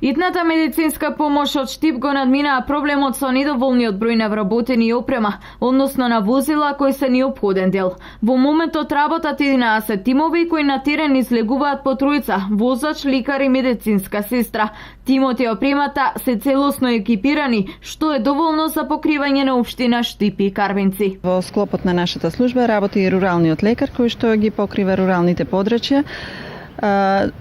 Итната медицинска помош од Штип го надминаа проблемот со недоволниот број на вработени и опрема, односно на возила кои се неопходен дел. Во моментот работат 11 тимови кои на терен излегуваат по тројца, возач, лекар и медицинска сестра. Тимот и опремата се целосно екипирани, што е доволно за покривање на општина Штип и Карвинци. Во склопот на нашата служба работи и руралниот лекар кој што ги покрива руралните подрачја.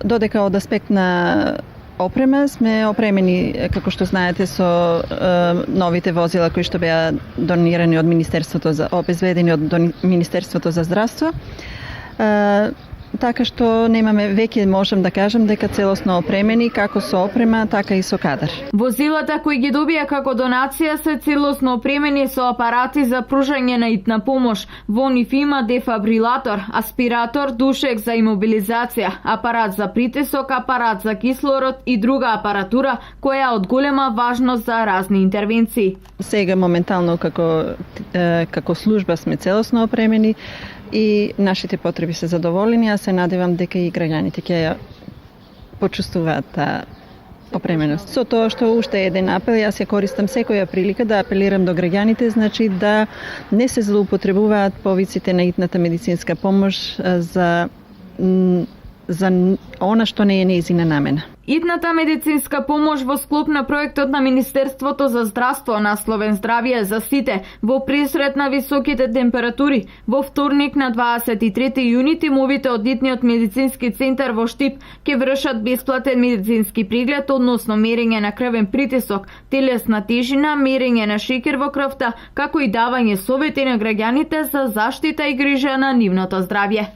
Додека од аспект на опрема сме опремени, како што знаете, со новите возила кои што беа донирани од Министерството за обезведени од Министерството за здравство. Така што немаме веќе можам да кажам дека целосно опремени како со опрема, така и со кадар. Возилата кои ги добија како донација се целосно опремени со апарати за пружање на итна помош. Во нив има дефабрилатор, аспиратор, душек за имобилизација, апарат за притисок, апарат за кислород и друга апаратура која е од голема важност за разни интервенции. Сега моментално како служба сме целосно опремени и нашите потреби се задоволени, а се надевам дека и граѓаните ќе ја почувствуваат таа опременост. Со тоа што уште еден апел, јас ја користам секоја прилика да апелирам до граѓаните, значи да не се злоупотребуваат повиците на итната медицинска помош за она што не е нејзина намена. Итната медицинска помош во склоп на проектот на Министерството за здравство насловен Здравје за сите во пресрет на високите температури. Во вторник на 23 јуни тимовите од Итниот медицински центар во Штип ќе вршат бесплатен медицински преглед, односно мерење на крвен притисок, телесна тежина, мерење на шеќер во крвта, како и давање совети на граѓаните за заштита и грижа на нивното здравје.